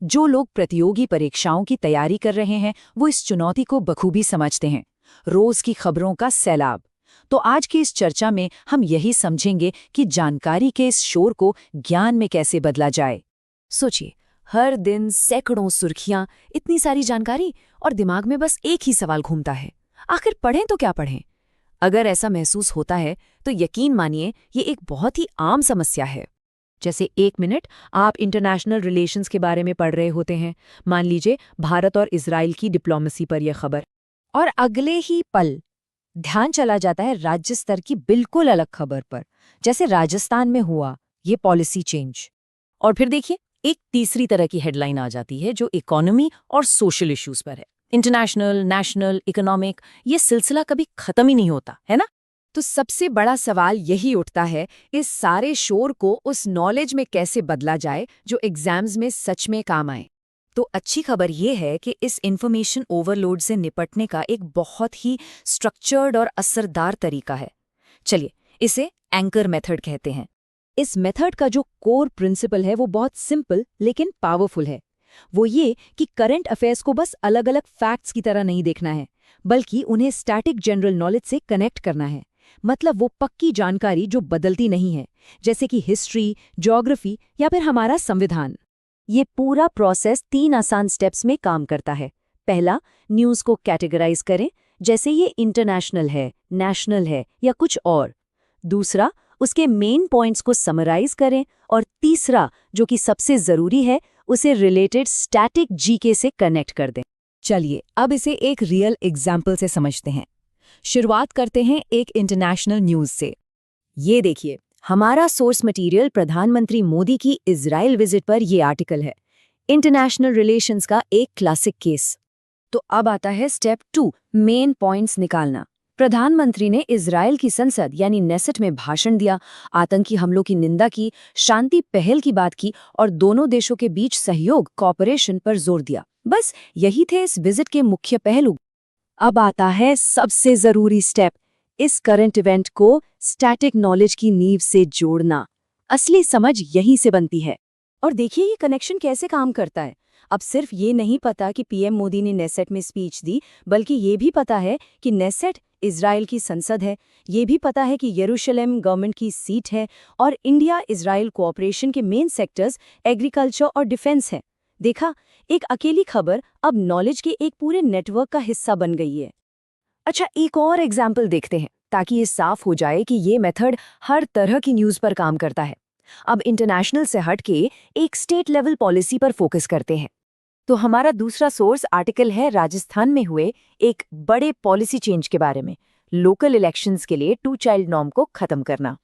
जो लोग प्रतियोगी परीक्षाओं की तैयारी कर रहे हैं वो इस चुनौती को बखूबी समझते हैं। रोज की खबरों का सैलाब। तो आज की इस चर्चा में हम यही समझेंगे कि जानकारी के इस शोर को ज्ञान में कैसे बदला जाए। सोचिए, हर दिन सैकड़ों सुर्खियां, इतनी सारी जानकारी और दिमाग में बस एक ही सवाल घूमता है, आखिर पढ़ें तो क्या पढ़ें? अगर ऐसा महसूस होता है तो यकीन मानिए ये एक बहुत ही आम समस्या है। जैसे एक मिनट आप इंटरनेशनल रिलेशंस के बारे में पढ़ रहे होते हैं, मान लीजिए भारत और इजराइल की डिप्लोमेसी पर यह खबर, और अगले ही पल ध्यान चला जाता है राज्य स्तर की बिल्कुल अलग खबर पर, जैसे राजस्थान में हुआ ये पॉलिसी चेंज। और फिर देखिए एक तीसरी तरह की हेडलाइन आ जाती है जो इकोनॉमी और सोशल इश्यूज पर है। इंटरनेशनल, नेशनल, इकोनॉमिक, ये सिलसिला कभी खत्म ही नहीं होता है ना। तो सबसे बड़ा सवाल यही उठता है, इस सारे शोर को उस नॉलेज में कैसे बदला जाए जो एग्जाम्स में सच में काम आए। तो अच्छी खबर ये है कि इस इंफॉर्मेशन ओवरलोड से निपटने का एक बहुत ही स्ट्रक्चर्ड और असरदार तरीका है। चलिए इसे एंकर मेथड कहते हैं। इस मेथड का जो कोर प्रिंसिपल है वो बहुत सिंपल लेकिन पावरफुल है। वो ये कि करंट अफेयर्स को बस अलग अलग फैक्ट्स की तरह नहीं देखना है, बल्कि उन्हें स्टैटिक जनरल नॉलेज से कनेक्ट करना है। मतलब वो पक्की जानकारी जो बदलती नहीं है, जैसे कि हिस्ट्री, ज्योग्राफी या फिर हमारा संविधान। ये पूरा प्रोसेस 3 आसान स्टेप्स में काम करता है। पहला, न्यूज़ को कैटेगराइज करें, जैसे ये इंटरनेशनल है, नेशनल है या कुछ और। दूसरा, उसके मेन पॉइंट्स को समराइज करें। और तीसरा, जो कि सबसे ज़रूरी है, उसे रिलेटेड स्टैटिक जीके से कनेक्ट कर दें। चलिए अब इसे एक रियल एग्जाम्पल से समझते हैं। शुरुआत करते हैं एक इंटरनेशनल न्यूज़ से। ये देखिए, हमारा सोर्स मटेरियल प्रधानमंत्री मोदी की इजराइल विजिट पर ये आर्टिकल है, इंटरनेशनल रिलेशंस का एक क्लासिक केस। तो अब आता है स्टेप 2, मेन पॉइंट्स निकालना। प्रधानमंत्री ने इजराइल की संसद यानी नेसेट में भाषण दिया, आतंकी हमलों की निंदा की, शांति पहल की बात की और दोनों देशों के बीच सहयोग, कॉपरेशन पर जोर दिया। बस यही थे इस विजिट के मुख्य पहलू। अब आता है सबसे जरूरी स्टेप, इस करंट इवेंट को स्टैटिक नॉलेज की नींव से जोड़ना। असली समझ यहीं से बनती है। और देखिए ये कनेक्शन कैसे काम करता है। अब सिर्फ ये नहीं पता कि पीएम मोदी ने नेसेट में स्पीच दी, बल्कि ये भी पता है कि नेसेट इजराइल की संसद है, ये भी पता है कि यरूशलेम गवर्नमेंट की सीट है और इंडिया इजराइल कोऑपरेशन के मेन सेक्टर्स एग्रीकल्चर और डिफेंस है। देखा, एक अकेली खबर अब नॉलेज के एक पूरे नेटवर्क का हिस्सा बन गई है। अच्छा, एक और एग्जाम्पल देखते हैं ताकि ये साफ हो जाए कि ये मेथड हर तरह की न्यूज़ पर काम करता है। अब इंटरनेशनल से हट के एक स्टेट लेवल पॉलिसी पर फोकस करते हैं। तो हमारा दूसरा सोर्स आर्टिकल है राजस्थान में हुए एक बड़े पॉलिसी चेंज के बारे में, लोकल इलेक्शंस के लिए 2 चाइल्ड नॉर्म को खत्म करना।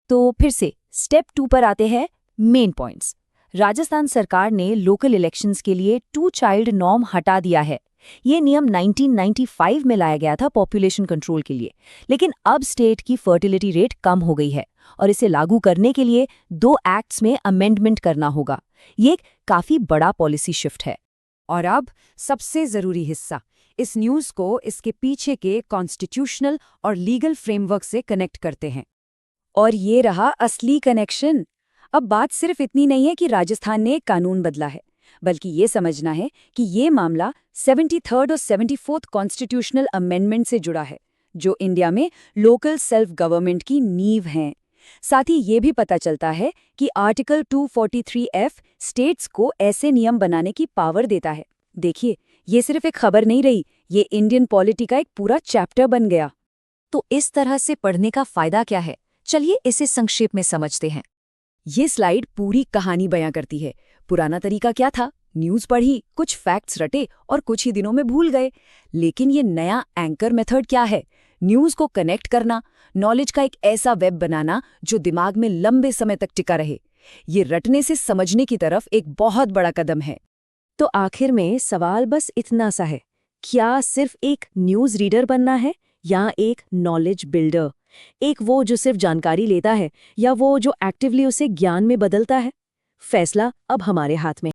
तो फिर से स्टेप 2 पर आते हैं मेन पॉइंट्स। राजस्थान सरकार ने लोकल इलेक्शंस के लिए 2 चाइल्ड नॉर्म हटा दिया है। ये नियम 1995 में लाया गया था पॉपुलेशन कंट्रोल के लिए, लेकिन अब स्टेट की फर्टिलिटी रेट कम हो गई है और इसे लागू करने के लिए 2 एक्ट्स में अमेंडमेंट करना होगा। ये एक काफी बड़ा पॉलिसी शिफ्ट है। और अब सबसे जरूरी हिस्सा, इस न्यूज़ को इसके पीछे के कॉन्स्टिट्यूशनल और लीगल फ्रेमवर्क से कनेक्ट करते हैं। और ये रहा असली कनेक्शन। अब बात सिर्फ इतनी नहीं है कि राजस्थान ने एक कानून बदला है, बल्कि ये समझना है कि ये मामला 73rd और 74th कॉन्स्टिट्यूशनल अमेंडमेंट से जुड़ा है, जो इंडिया में लोकल सेल्फ गवर्नमेंट की नींव हैं। साथ ही ये भी पता चलता है कि आर्टिकल 243F स्टेट्स को ऐसे नियम बनाने की पावर देता है। देखिए, ये सिर्फ एक खबर नहीं रही, ये इंडियन पॉलिटी का एक पूरा चैप्टर बन गया। तो इस तरह से पढ़ने का फायदा क्या है? चलिए इसे संक्षेप में समझते हैं। ये स्लाइड पूरी कहानी बयां करती है। पुराना तरीका क्या था? न्यूज़ पढ़ी, कुछ फैक्ट्स रटे और कुछ ही दिनों में भूल गए। लेकिन ये नया एंकर मेथड क्या है? न्यूज़ को कनेक्ट करना, नॉलेज का एक ऐसा वेब बनाना जो दिमाग में लंबे समय तक टिका रहे। ये रटने से समझने की तरफ एक बहुत बड़ा कदम है। तो आखिर में सवाल बस इतना सा है, क्या सिर्फ एक न्यूज़ रीडर बनना है या एक नॉलेज बिल्डर? एक वो जो सिर्फ जानकारी लेता है या वो जो एक्टिवली उसे ज्ञान में बदलता है? फैसला अब हमारे हाथ में।